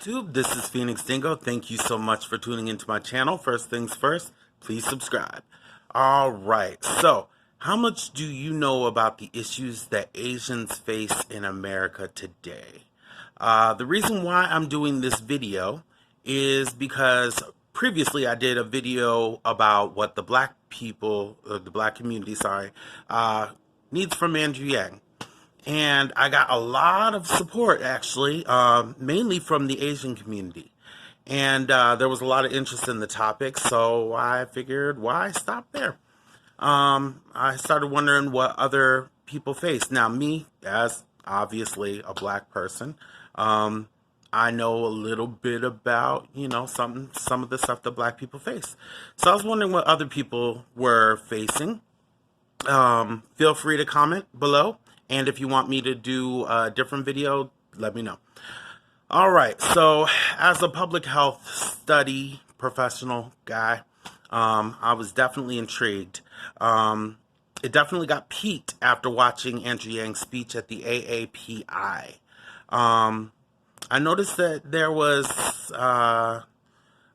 YouTube. This is Phoenix Dingo. Thank you so much for tuning into my channel. First things first, please subscribe. All right, so how much do you know about the issues that Asians face in America today? The reason why I'm doing this video is because previously I did a video about what the black people, the black community, needs from Andrew Yang. And I got a lot of support, actually, mainly from the Asian community. And there was a lot of interest in the topic, so I figured, why stop there? I started wondering what other people face. Now, me, as obviously a black person, I know a little bit about, some of the stuff that black people face. So I was wondering what other people were facing. Feel free to comment below. And if you want me to do a different video, let me know. All right, so as a public health study professional guy, I was definitely intrigued. It definitely got piqued after watching Andrew Yang's speech at the AAPI. I noticed that there was a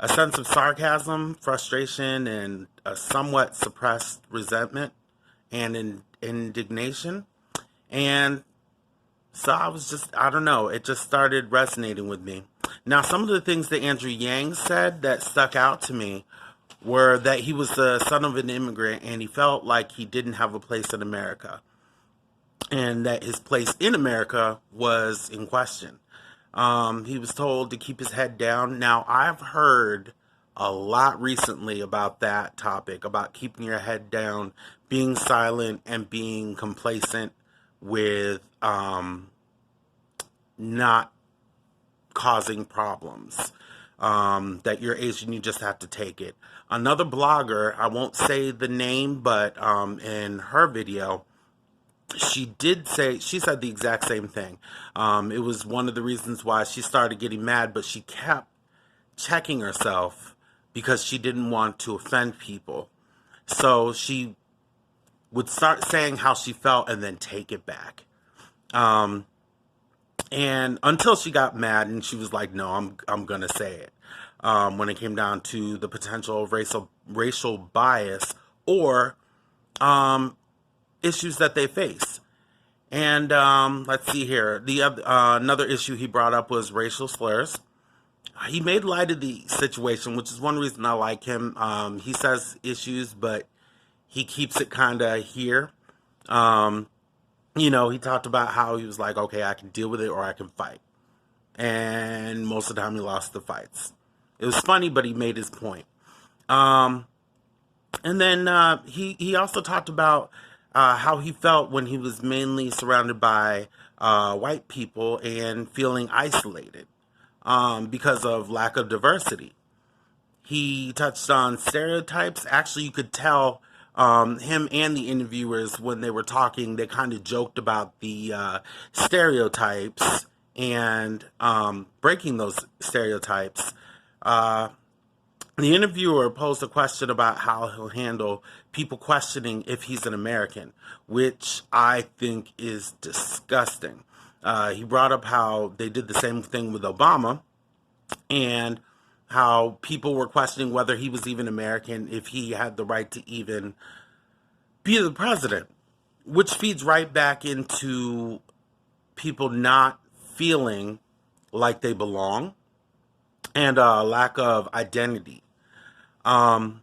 sense of sarcasm, frustration, and a somewhat suppressed resentment and indignation. And so I don't know, it just started resonating with me. Now, some of the things that Andrew Yang said that stuck out to me were that he was the son of an immigrant and he felt like he didn't have a place in America and that his place in America was in question. He was told to keep his head down. Now, I've heard a lot recently about that topic, about keeping your head down, being silent, and being complacent with not causing problems. That you're Asian, you just have to take it. Another blogger, I won't say the name, but in her video, she said the exact same thing. It was one of the reasons why she started getting mad, but she kept checking herself because she didn't want to offend people. So she would start saying how she felt and then take it back. And until she got mad and she was like, no, I'm going to say it. When it came down to the potential of racial bias or issues that they face. And let's see here. Another issue he brought up was racial slurs. He made light of the situation, which is one reason I like him. He says issues, but he keeps it kind of here. He talked about how he was like, okay, I can deal with it or I can fight. And most of the time he lost the fights. It was funny, but he made his point. And then he also talked about how he felt when he was mainly surrounded by white people and feeling isolated because of lack of diversity. He touched on stereotypes. Actually, you could tell him and the interviewers, when they were talking, they kind of joked about the stereotypes and breaking those stereotypes. The interviewer posed a question about how he'll handle people questioning if he's an American, which I think is disgusting. He brought up how they did the same thing with Obama and how people were questioning whether he was even American, if he had the right to even be the president, which feeds right back into people not feeling like they belong and a lack of identity. And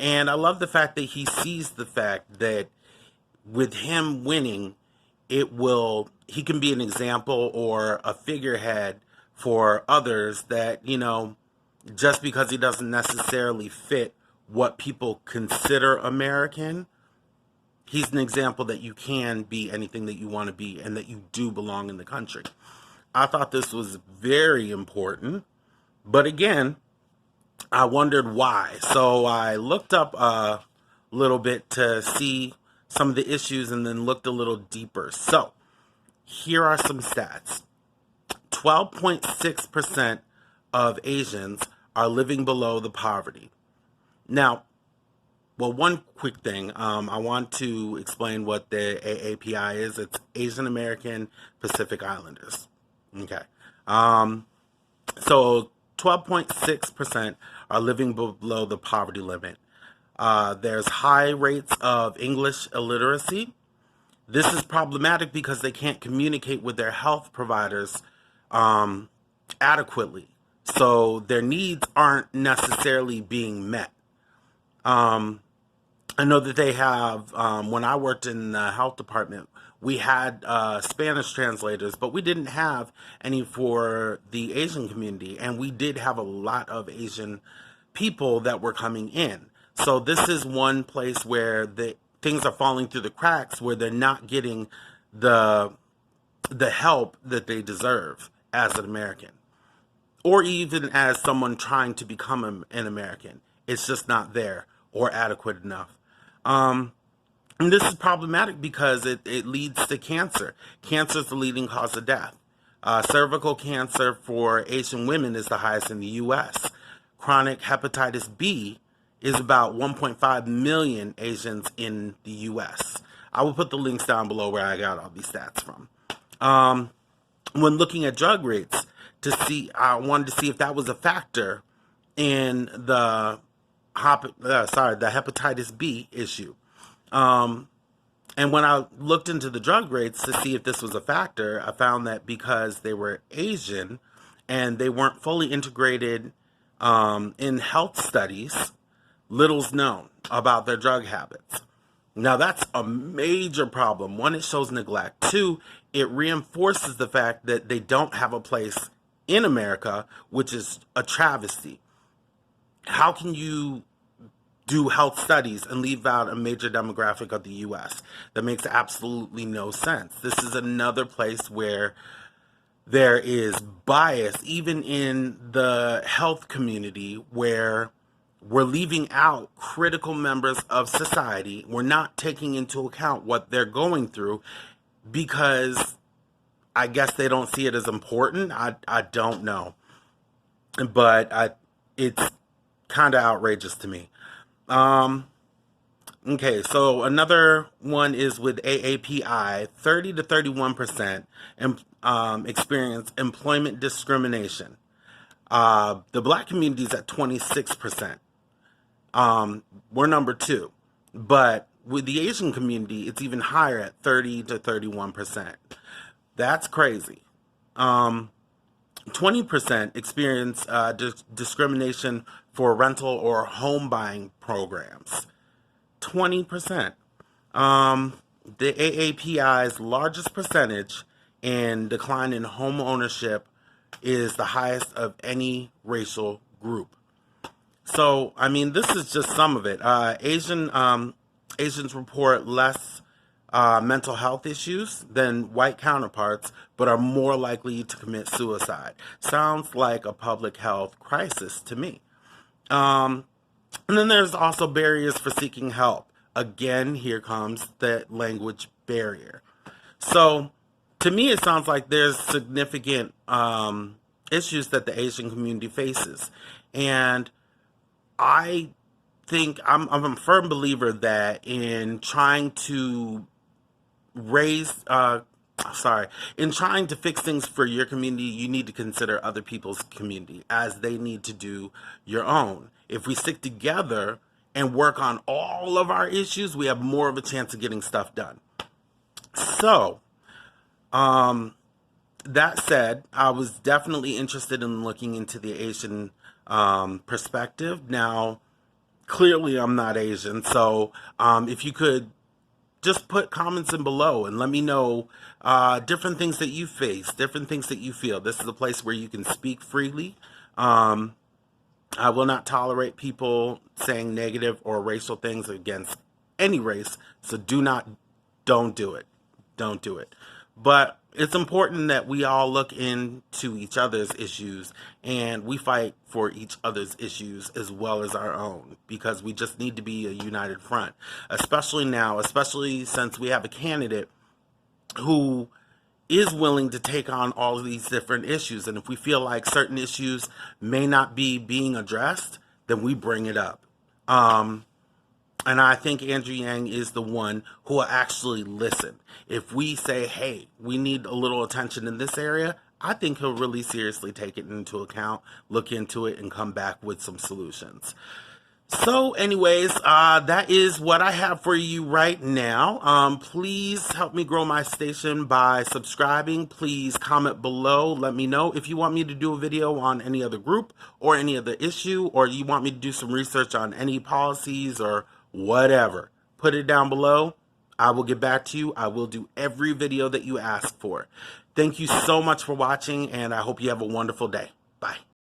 I love the fact that he sees the fact that with him winning, he can be an example or a figurehead for others that, just because he doesn't necessarily fit what people consider American, he's an example that you can be anything that you want to be and that you do belong in the country. I thought this was very important, but again, I wondered why. So I looked up a little bit to see some of the issues and then looked a little deeper. So here are some stats. 12.6% of Asians are living below the poverty. Now, well, one quick thing. I want to explain what the AAPI is. It's Asian American Pacific Islanders. Okay. So 12.6% are living below the poverty limit. There's high rates of English illiteracy. This is problematic because they can't communicate with their health providers um, adequately. So their needs aren't necessarily being met. Um, I know that they have, when I worked in the health department, we had Spanish translators, but we didn't have any for the Asian community. And we did have a lot of Asian people that were coming in. So this is one place where the things are falling through the cracks, where they're not getting the help that they deserve as an American, or even as someone trying to become an American. It's just not there or adequate enough. Um, and this is problematic because it leads to cancer. Cancer is the leading cause of death. Cervical cancer for Asian women is the highest in the U.S. Chronic hepatitis B is about 1.5 million Asians in the U.S. I will put the links down below where I got all these stats from. When looking at drug rates, I wanted to see if that was a factor in the hepatitis B issue. And when I looked into the drug rates to see if this was a factor, I found that because they were Asian and they weren't fully integrated in health studies, little's known about their drug habits. Now, that's a major problem. One, it shows neglect. Two, it reinforces the fact that they don't have a place in America, which is a travesty. How can you do health studies and leave out a major demographic of the U.S.? That makes absolutely no sense. This is another place where there is bias, even in the health community, where we're leaving out critical members of society. We're not taking into account what they're going through because I guess they don't see it as important. I don't know. But it's kind of outrageous to me. Okay, so another one is with AAPI, 30 to 31% experience employment discrimination. The black community is at 26%. We're number 2. But with the Asian community, it's even higher at 30 to 31%. That's crazy. 20% experience discrimination for rental or home buying programs. 20%. The AAPI's largest percentage in decline in home ownership is the highest of any racial group. So, I mean, this is just some of it. Asians report less mental health issues than white counterparts, but are more likely to commit suicide. Sounds like a public health crisis to me. And then there's also barriers for seeking help. Again, here comes the language barrier. So, to me, it sounds like there's significant issues that the Asian community faces. And I think I'm a firm believer that in trying to in trying to fix things for your community, you need to consider other people's community as they need to do your own. If we stick together and work on all of our issues, we have more of a chance of getting stuff done. So, that said, I was definitely interested in looking into the Asian perspective. Now, clearly I'm not Asian, so if you could just put comments in below and let me know different things that you face, different things that you feel. This is a place where you can speak freely. I will not tolerate people saying negative or racial things against any race, so don't do it. Don't do it. But it's important that we all look into each other's issues and we fight for each other's issues as well as our own, because we just need to be a united front, especially now, especially since we have a candidate who is willing to take on all of these different issues. And if we feel like certain issues may not be being addressed, then we bring it up. And I think Andrew Yang is the one who will actually listen. If we say, hey, we need a little attention in this area, I think he'll really seriously take it into account, look into it, and come back with some solutions. So anyways, that is what I have for you right now. Please help me grow my station by subscribing. Please comment below. Let me know if you want me to do a video on any other group or any other issue, or you want me to do some research on any policies or whatever. Put it down below. I will get back to you. I will do every video that you ask for. Thank you so much for watching, and I hope you have a wonderful day.